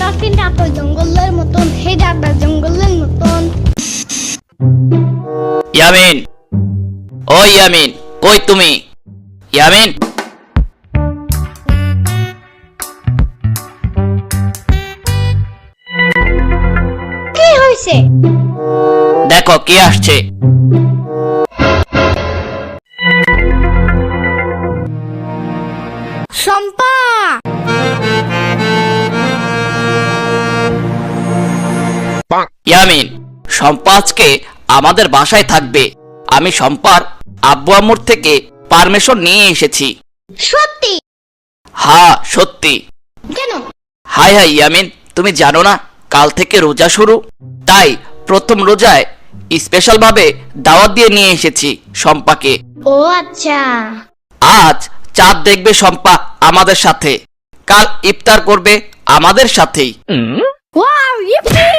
নাসিনটা তো জঙ্গলের মতন, হেডাটা জঙ্গলের মতন। ইয়ামিন, ও ইয়ামিন, কই তুমি? ইয়ামিন, কি হইছে? দেখো কে আসছে। শম্পা! ইয়ামিন, শম্পা আজকে আমাদের বাসায় থাকবে। আমি শম্পার আব্বু আম্মুর থেকে পারমিশন নিয়ে এসেছি। সত্যি? হ্যাঁ সত্যি। কেন? হাই হাই ইয়ামিন, তুমি জানো না কাল থেকে রোজা শুরু, তাই প্রথম রোজায় স্পেশাল ভাবে দাওয়াত দিয়ে নিয়ে এসেছি শম্পাকে। ও আচ্ছা। আজ চাঁদ দেখবে শম্পা আমাদের সাথে, কাল ইফতার করবে আমাদের সাথেই। Wow, E P!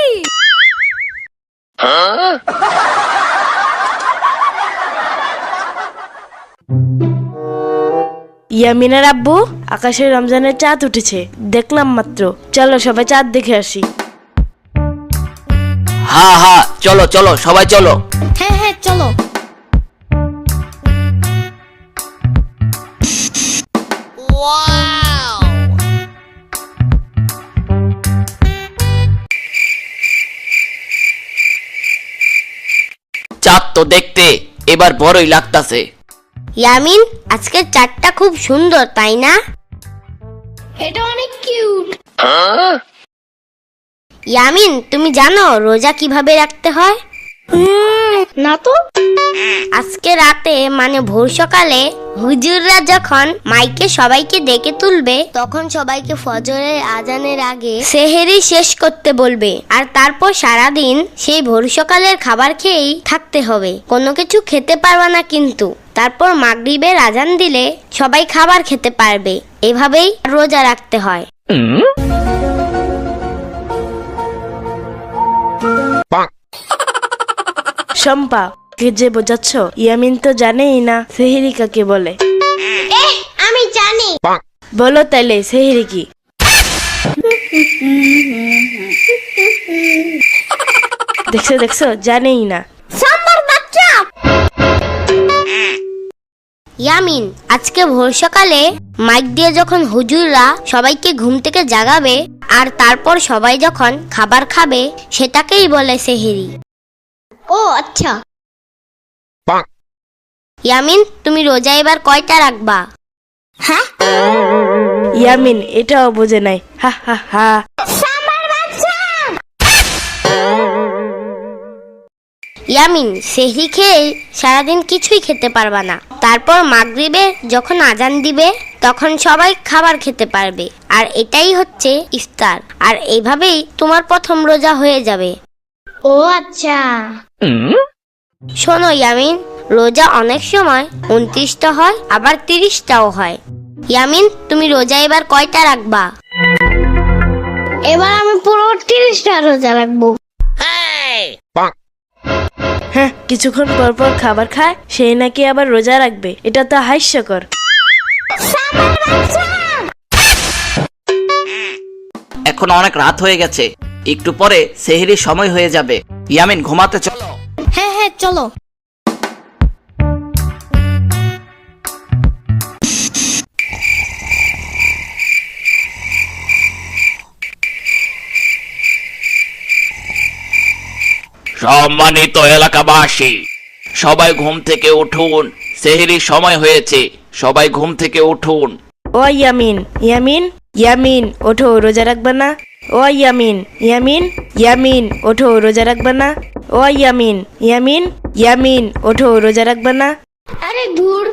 ইয়ামিনের আব্বু, আকাশে রমজানের চাঁদ উঠেছে, দেখলাম মাত্র। চলো সবাই চাঁদ দেখে আসি। হ্যাঁ হ্যাঁ, চলো চলো সবাই চলো। হ্যাঁ হ্যাঁ, চলো। চাঁদ তো দেখতে এবার বড়ই লাগতাছে। ইয়ামিন, আজকের চাঁদটা খুব সুন্দর, তাই না? এটা অনেক কিউট। ইয়ামিন, তুমি জানো রোজা কিভাবে রাখতে হয়? না তো। আজকে রাতে মানে ভোর সকালে হুজুররা যখন মাইকে সবাইকে ডেকে তুলবে, তখন সবাইকে ফজরের আজানের আগে সেহেরি শেষ করতে বলবে। আর তারপর সারাদিন সেই ভোর সকালের খাবার খেয়েই থাকতে হবে, কোনো কিছু খেতে পারবে না কিন্তু। তারপর মাগরিবের আজান দিলে সবাই খাবার খেতে পারবে। এভাবেই রোজা রাখতে হয়। শম্পা, কে যে বোঝাচ্ছ? ইয়ামিন তো জানেই না সেহরি কাকে বলে। আমি জানি। বলো তাইলে সেহরি কি? দেখছো দেখছো, জানেই না। সাম্বার বাচ্চা! ইয়ামিন, আজকে ভোর সকালে মাইক দিয়ে যখন হুজুররা সবাইকে ঘুম থেকে জাগাবে, আর তারপর সবাই যখন খাবার খাবে, সেটাকেই বলে সেহেরি। ও আচ্ছা। ইয়ামিন, তুমি রোজা এবার কয়টা রাখবা? হ্যাঁ? ইয়ামিন এটাও বোঝে নাই। হা হা হা। সাম্বার বাচ্চা! ইয়ামিন, সেহরি খেয়ে সারাদিন কিছুই খেতে পারবা না। তারপর মাগরিবে যখন আজান দিবে, তখন সবাই খাবার খেতে পারবে। আর এটাই হচ্ছে ইফতার। আর এইভাবেই তোমার প্রথম রোজা হয়ে যাবে। ও আচ্ছা। শোনো ইয়ামিন, রোজা অনেক সময় 29টা হয়, আবার 30টাও হয়। ইয়ামিন, তুমি রোজা এবার কয়টা রাখবা? এবার আমি পুরো 30টা রোজা রাখবো। হ্যাঁ, কিছুক্ষণ পর পর খাবার খায়, সেই নাকি আবার রোজা রাখবে। এটা তো হাস্যকর। এখন অনেক রাত হয়ে গেছে, একটু পরে সেহরির সময় হয়ে যাবে। ইয়ামিন, ঘুমাতে চলো। হ্যাঁ হ্যাঁ, চলো। সম্মানিত এলাকাবাসী, সবাই ঘুম থেকে উঠুন, সেহরির সময় হয়েছে, সবাই ঘুম থেকে উঠুন। ও ইয়ামিন, ইয়ামিন, ইয়ামিন ওঠো, রোজা রাখবে না? ও ইয়ামিন, ইয়ামিন, ইয়ামিন ওঠো, রোজা রাখবে না? ও ইয়ামিন, ইয়ামিন, ইয়ামিন ওঠো, রোজা রাখবে না? আরে দূর।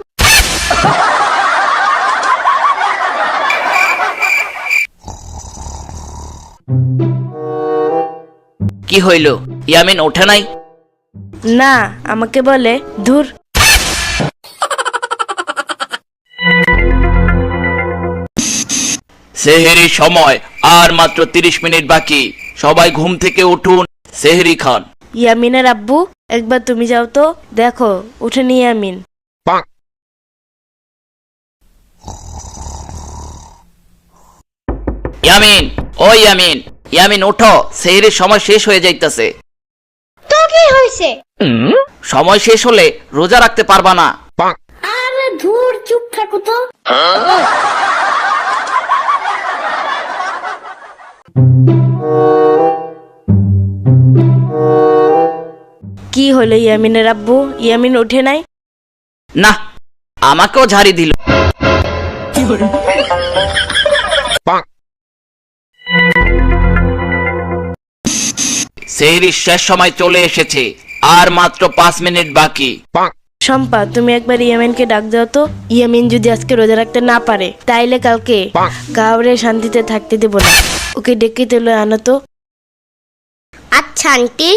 কি হইল? ইয়ামিন ওঠে নাই? না, আমাকে বলে ধুর। সেহরির সময় আর মাত্র 30 মিনিট বাকি, সবাই ঘুম থেকে উঠুন, সেহরি খান। ইয়ামিনের আব্বু, একবার তুমি যাও তো, দেখো উঠেনি ইয়ামিন। ইয়ামিন, ও ইয়ামিন, ইয়ামিন ওঠো, সেহরির সময় শেষ হয়ে যাইতেছে। তো কি হয়েছে? সময় শেষ হলে রোজা রাখতে পারবা না। আরে ধুর, চুপ থাকো তো। কি হলো ইয়ামিনের আব্বু? ইয়ামিন ওঠে নাই? না, আমাকেও ঝাড়ি দিল। সেহরির শেষ সময় চলে এসেছে, আর মাত্র 5 মিনিট বাকি। শম্পা, তুমি একবার ইয়ামিনকে ডাক দাও তো। ইয়ামিন যদি আজকে রোজা রাখতে না পারে তাইলে কালকে কাউরে শান্তিতে থাকতে দেব না। ওকে ডেকে তুলে আনো তো। আচ্ছা আন্টি।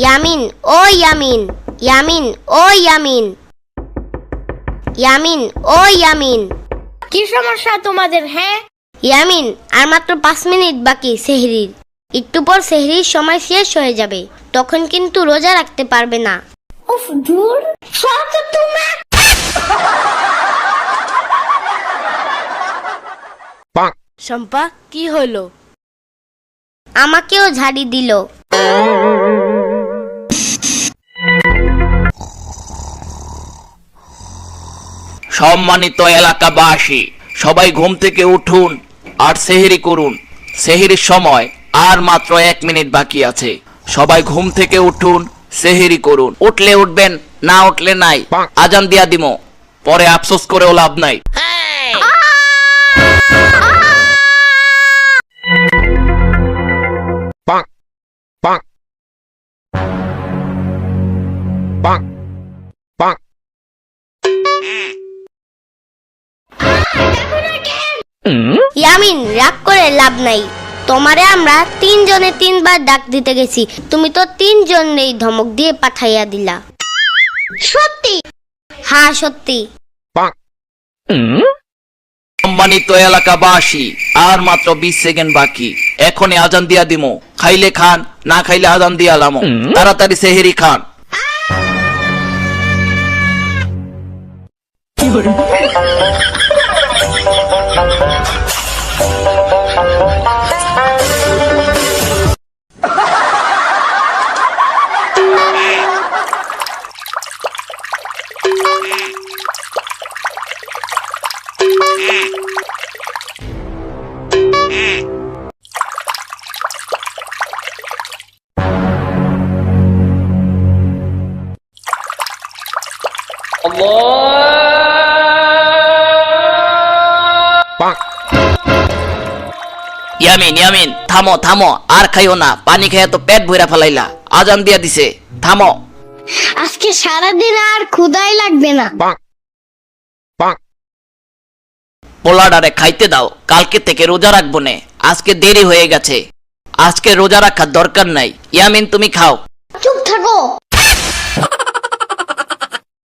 ইয়ামিন, ও ইয়ামিন, ইয়ামিন, ও ইয়ামিন, ইয়ামিন, ও ইয়ামিন। কি সমস্যা তোমাদের? হ্যাঁ, ইয়ামিন, আর মাত্র 5 মিনিট বাকি সেহরির। একটু পর সেহরির সময় শেষ হয়ে যাবে, তখন কিন্তু রোজা রাখতে পারবে না। উফ ধুর, সব তুমি। শম্পা, কি হলো? আমাকেও ঝাড়ি দিল। সম্মানিত এলাকাবাসী, সবাই ঘুম থেকে উঠুন আর সেহরি করুন। সেহরির সময় আর মাত্র 1 মিনিট বাকি আছে। সবাই ঘুম থেকে উঠুন, সেহরি করুন। উঠলে উঠবেন, না উঠলে নাই। আজান দিয়া দিমো, পরে আফসোস করেও লাভ নাই। ইয়ামিন, রাগ করে লাভ নাই। তোমারে আমরা 3 জনে 3 বার ডাক দিতে গেছি, তুমি তো 3 জনেই ধমক দিয়ে পাঠাইয়া দিলা। সত্যি? হ্যাঁ সত্যি। সম্মানিত এলাকাবাসী, আর মাত্র 20 সেকেন্ড বাকি। এখনই আজান দিয়া দিমো। খাইলে খান, না খাইলে আজান দিয়া লামো। তাড়াতাড়ি সেহরি খান। ইয়ামিন, ইয়ামিন, থামো থামো, আর খাইও না। পানি খাইয়া তো পেট ভইরা ফেলাইলা। আজান দিয়া দিছে, থামো। আজকে সারাদিন আর ক্ষুধাই লাগবে না। পোলাডারে খাইতে দাও, কালকে থেকে রোজা রাখবো নে। আজকে দেরি হয়ে গেছে, আজকে রোজা রাখার দরকার নাই। ইয়ামিন, তুমি খাও। চুপ থাকো।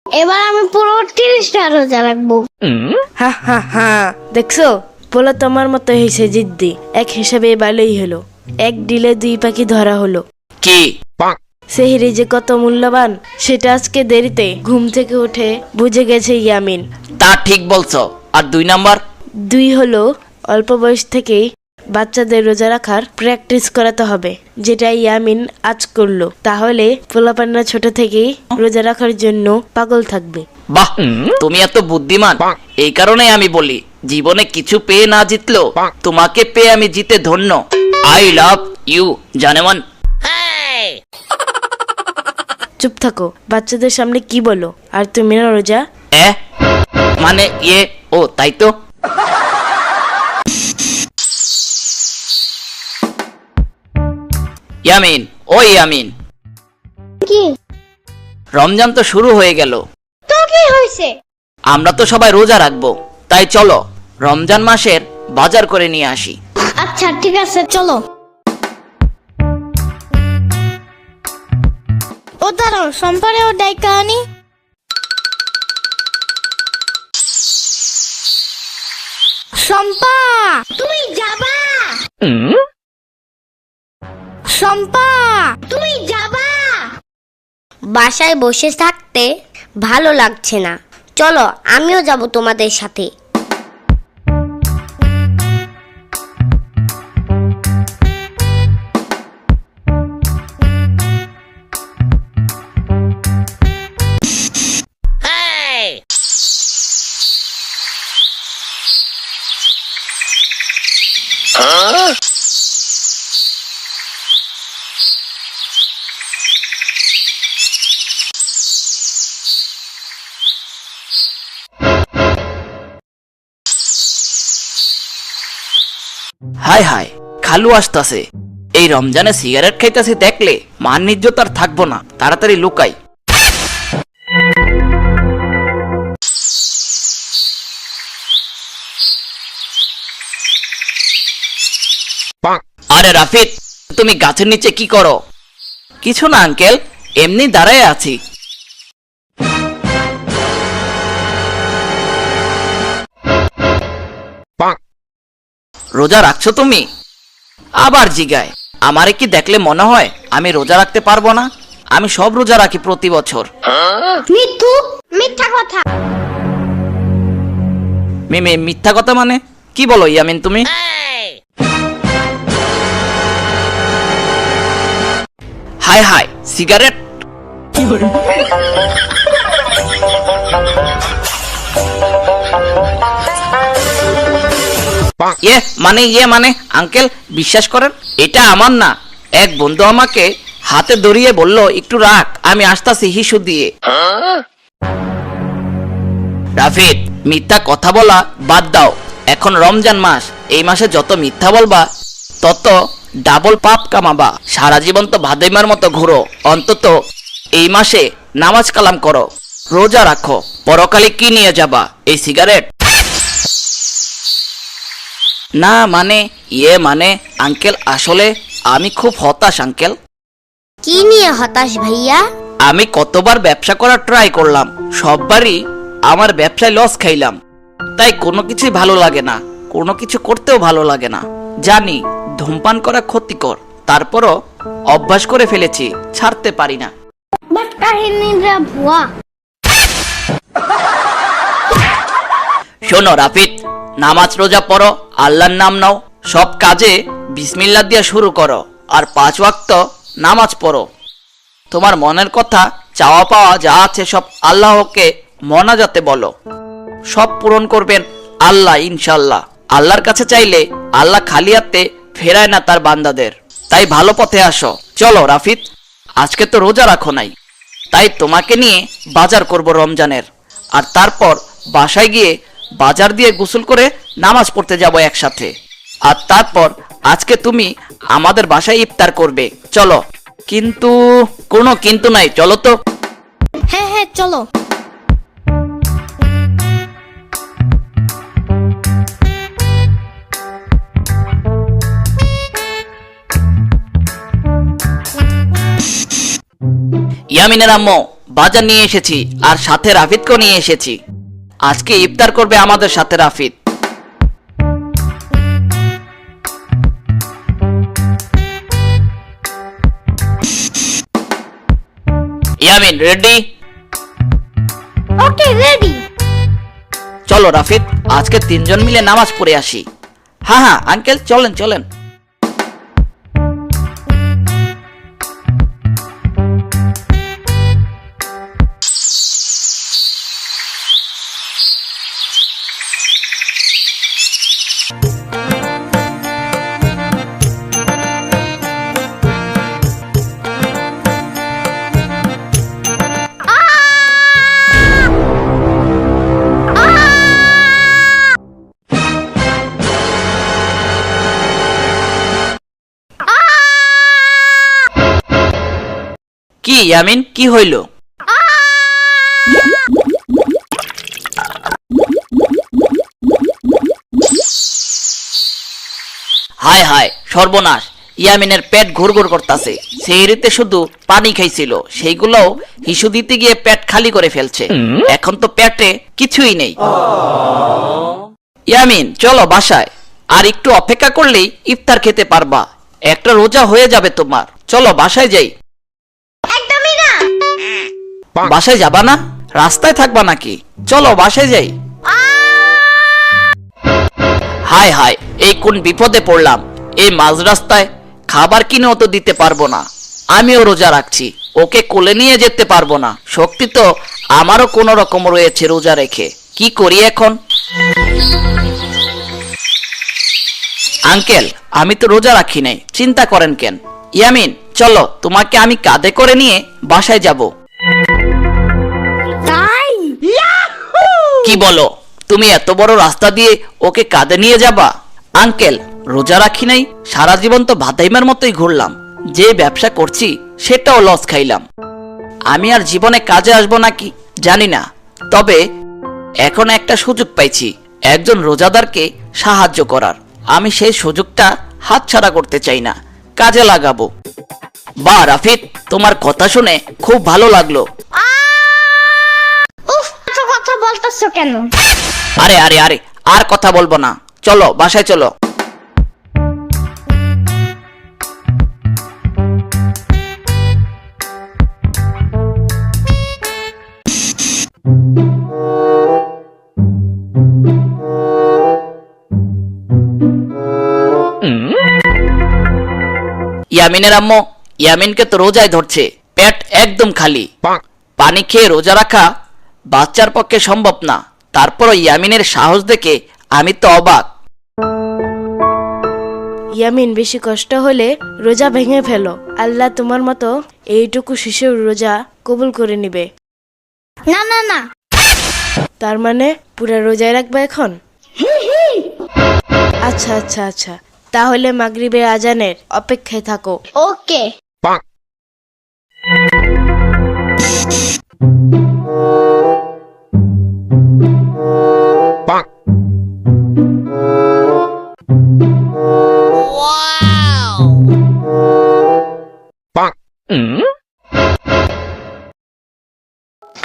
এবার আমি পুরো 30টা রোজা রাখবো। হা হা হা, দেখছো? পোলা তোমার মতো হয়েছে জিদ্দি। এক হিসাবে ভালোই হলো, এক ডিলে 2 পাখি ধরা হলো। কি? সেহরি যে কত মূল্যবান সেটা আজকে দেরিতে ঘুম থেকে উঠে বুঝে গেছে ইয়ামিন। তা ঠিক বলছো। আর 2 নাম্বার? 2 হলো অল্প বয়স থেকেই বাচ্চাদের রোজা রাখার প্র্যাকটিস করাতে হবে, যেটা ইয়ামিন আজ করলো। তাহলে পোলাপানরা ছোট থেকেই রোজা রাখার জন্য পাগল থাকবে। বাহ, তুমি এত বুদ্ধিমান। এই কারণেই আমি বলি, জীবনে কিছু পেয়ে না জিতলো, তোমাকে পেয়ে আমি জিতে ধন্য। আই লাভ ইউ জানেমান। চুপ থাকো, বাচ্চাদের সামনে কি বলো? আর তুমি না রোজা? মানে ইয়ে, ও তাই তো। ইয়ামিন, ও ইয়ামিন, কি? রমজান তো শুরু হয়ে গেল। তো কি হয়েছে? আমরা তো সবাই রোজা রাখবো, তাই চলো রমজান মাসের বাজার করে নিয়ে আসি। আচ্ছা ঠিক আছে, চলো। ও দাঁড়াও, সম্পারে ও ডাইকা আনি। সম্পা, তুমি যাবা? শম্পা তুমি যাবা? বাসায় বসে থাকতে ভালো লাগছে না, চলো আমিও যাব তোমাদের সাথে। হায় হায়, খালু আসতাছে। এই রমজানে সিগারেট খাইতাছে দেখলে মান ইজ্জত আর থাকবো না, তাড়াতাড়ি লুকাই। আরে রাফিদ, তুমি গাছের নিচে কি করো? কিছু না আঙ্কেল, এমনি দাঁড়ায় আছি। রোজা রাখছো তুমি? আবার জিগায়। আমারে কি দেখলে মনে হয় আমি রোজা রাখতে পারবো না? আমি সব রোজা রাখি প্রতি বছর। মিথ্যু, মিথ্যা কথা। মিথ্যা কথা মানে কি বলো ইয়ামিন তুমি? হায় হায়, সিগারেট! ইয়ে মানে আঙ্কেল বিশ্বাস করেন এটা আমার না। এক বন্ধু আমাকে হাতে ধরিয়ে বলল একটু রাখ, আমি আসতাছি হিসু দিয়ে। রাফিদ, মিথ্যা কথা বলা বাদ দাও। এখন রমজান মাস, এই মাসে যত মিথ্যা বলবা তত ডাবল পাপ কামাবা। সারা জীবন তো ভাদেমার মতো ঘুরো, অন্তত এই মাসে নামাজ কালাম করো, রোজা রাখো। পরকালে কি নিয়ে যাবা? এই সিগারেট? না মানে মানে আঙ্কেল, আসলে আমি খুব হতাশ আঙ্কেল। কি নিয়ে হতাশ ভাইয়া? আমি কতবার ব্যবসা করার ট্রাই করলাম, সববারই আমার ব্যবসায় লস খাইলাম। তাই কোনো কিছুই ভালো লাগে না, কোনো কিছু করতেও ভালো লাগে না। জানি ধূমপান করা ক্ষতিকর, তারপরও অভ্যাস করে ফেলেছি, ছাড়তে পারি না। বাট কাহিনীটা ভুয়া। শোনো রাফিদ, নামাজ রোজা পড়ো, আল্লাহর নাম নাও, সব কাজে বিসমিল্লাহ দিয়ে শুরু করো, আর 5 ওয়াক্ত নামাজ পড়ো। তোমার মনের কথা, চাওয়া পাওয়া যা আছে সব আল্লাহকে মোনাজাতে বলো, সব পূরণ করবেন আল্লাহ ইনশাল্লাহ। আল্লাহর কাছে চাইলে আল্লাহ খালি হাতে ফেরায় না তার বান্দাদের। তাই ভালো পথে আসো। চলো রাফিদ, আজকে তো রোজা রাখো নাই, তাই তোমাকে নিয়ে বাজার করব রমজানের, আর তারপর বাসায় গিয়ে বাজার দিয়ে গোসল করে নামাজ পড়তে যাব একসাথে। আর তারপর আজকে তুমি আমাদের বাসায় ইফতার করবে। চলো। কিন্তু কোনো কিন্তু নাই, চলো তো। হ্যাঁ হ্যাঁ চলো। ইয়ামিনের আম্মু, বাজার নিয়ে এসেছি, আর সাথে রাফিদকেও নিয়ে এসেছি। আজকে ইফতার করবে আমাদের সাথে Rafid. Yamin ready? Okay ready. চলো রাফিদ, আজকে 3 জন মিলে নামাজ পড়ে আসি। হ্যাঁ হ্যাঁ আঙ্কেল, চলেন চলেন। কি ইয়ামিন, কি হইল? হায় হায় সর্বনাশ, ইয়ামিনের পেট ঘুরঘুর করতেছে। সেহরিতে শুধু পানি খাইছিল, সেইগুলোও হিসু দিতে গিয়ে পেট খালি করে ফেলছে। এখন তো পেটে কিছুই নেই। ইয়ামিন চলো বাসায়, আর একটু অপেক্ষা করলেই ইফতার খেতে পারবা। একটা রোজা হয়ে যাবে তোমার। চলো বাসায় যাই। একদমই না। বাসায় যাবা না? রাস্তায় থাকবা নাকি? চলো বাসায় যাই। হায় হায়, এই কোন বিপদে পড়লাম। এই মাঝ রাস্তায় খাবার কিনেও তো দিতে পারবো না। আমিও রোজা রাখছি, ওকে কোলে নিয়ে যেতে পারবো না। শক্তি তো আমারও কোনো রকম রয়েছে রোজা রেখে। কি করি এখন? আঙ্কেল, আমি তো রোজা রাখি নাই, চিন্তা করেন কেন? ইয়ামিন, চলো তোমাকে আমি কাঁধে করে নিয়ে বাসায় যাব। তাই? কি বলো? তুমি এত বড় রাস্তা দিয়ে ওকে কাঁধে নিয়ে যাবা? আঙ্কেল, রোজা রাখি নাই, সারা জীবন তো ভাতাইমার মতোই ঘুরলাম। যে ব্যবসা করছি সেটাও লস খাইলাম। আমি আর জীবনে কাজে আসবো নাকি জানি না, তবে এখন একটা সুযোগ পাইছি একজন রোজাদারকে সাহায্য করার। আমি সেই সুযোগটা হাতছাড়া করতে চাই না, কাজে লাগাবো। বাহ রাফিদ, তোমার কথা শুনে খুব ভালো লাগলো। উফ, এত কথা বলতেছো কেন? আরে আরে আরে, আর কথা বলবো না, চলো বাসায় চলো। ইয়ামিনের আম্মু, ইয়ামিনকে তো রোজায় ধরছে, পেট একদম খালি। পানি খেয়ে রোজা রাখা বাচ্চার পক্ষে সম্ভব না। তারপরও ইয়ামিনের সাহস দেখে আমি তো অবাক। ইয়ামিন, বেশি কষ্ট হলে রোজা ভেঙে ফেলো। আল্লাহ তোমার মতো এইটুকু শিশুর রোজা কবুল করে নিবে। না না না। তার মানে পুরা রোজায় রাখবে এখন? আচ্ছা আচ্ছা আচ্ছা, তাহলে মাগরিবের আজানের অপেক্ষায় থাকো। ওকে।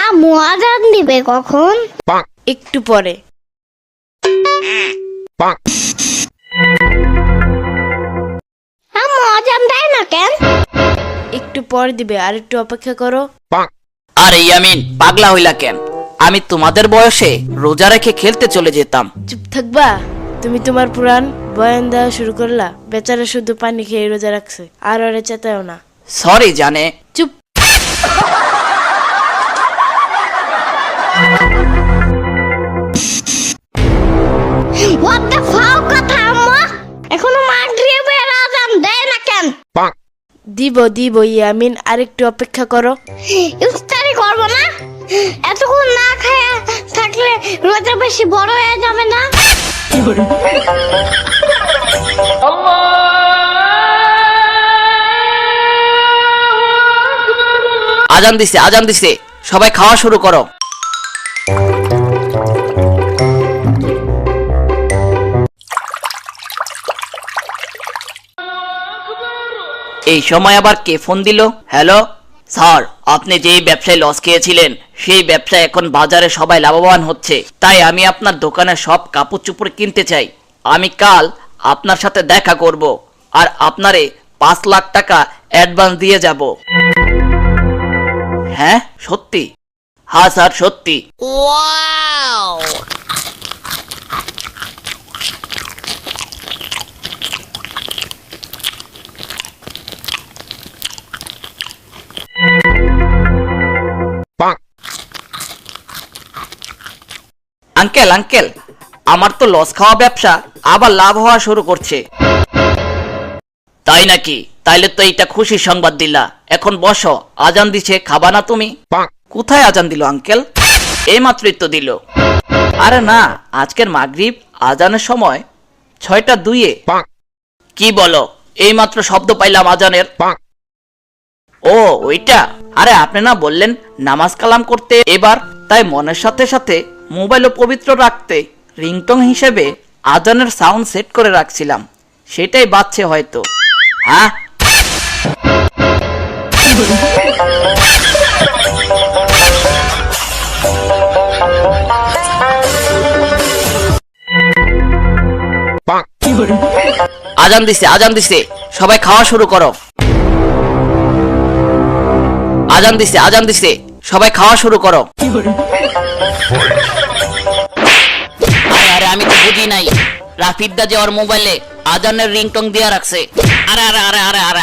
আম্মু আজান দিবে কখন? একটু পরে। আম্মু আজান দেয় না কেন? একটু পর দিবে, আর একটু অপেক্ষা করো। আরে ইয়ামিন, পাগলা হইলা কেন? আমি তোমাদের বয়সে রোজা রেখে খেলতে চলে যেতাম। চুপ থাকবা? তুমি তোমার পুরাণ বয়ান দেওয়া শুরু করলা। বেচারা শুধু পানি খেয়ে রোজা রাখছে, আর ওরে চেতাও না। সরি জানে। চুপ। What the fuck কথা আম্মু? এখনো মাগরিবের আজান দেয় না কেন? দিব দিব ইয়ামিন, আর একটু অপেক্ষা করো। ইফতারি করবো না? এতক্ষণ না খায়া থাকলে রোজা বেশি বড় হয়ে যাবে না? আজান দিছে, আজান দিছে, সবাই খাওয়া শুরু করো। এই সময় আবার কে ফোন দিল? হ্যালো স্যার, আপনি যেই ব্যবসায় লস খেয়েছিলেন সেই ব্যবসায় এখন বাজারে সবাই লাভবান হচ্ছে, তাই আমি আপনার দোকানে সব কাপড় চোপড় কিনতে চাই। আমি কাল আপনার সাথে দেখা করব আর আপনারে 5 লাখ টাকা অ্যাডভান্স দিয়ে যাব। হ্যাঁ সত্যি? হ্যাঁ স্যার সত্যি। আঙ্কেল আঙ্কেল, আমার তো লস খাওয়া ব্যবসা আবার লাভ হওয়া শুরু করছে। তাই নাকি? তাইলে তো এইটা খুশির সংবাদ দিলা। এখন বসো, আজান দিছে, খাবা না তুমি? কোথায় আজান দিল আঙ্কেল? এই মাত্রই তো দিল। আরে না, আজকের মাগরিব আজানের সময় 6:02। কি বলো? এই মাত্র শব্দ পাইলাম আজানের। ও ওইটা? আরে আপনি না বললেন নামাজ কালাম করতে এবার, তাই মনের সাথে সাথে মোবাইলও পবিত্র রাখতে রিংটং হিসেবে আজানের সাউন্ড সেট করে রাখছিলাম, সেটাই বাজছে হয়তো। হ্যাঁ আজান দিছে সবাই খাওয়া শুরু করো। আজান দিছে সবাই খাওয়া শুরু করো। আরে আরে আমি তো বুঝি নাই রাফিদদা যে ওর মোবাইলে আজানের রিংটং দিয়া রাখছে। আরে আরে আরে আরে আরে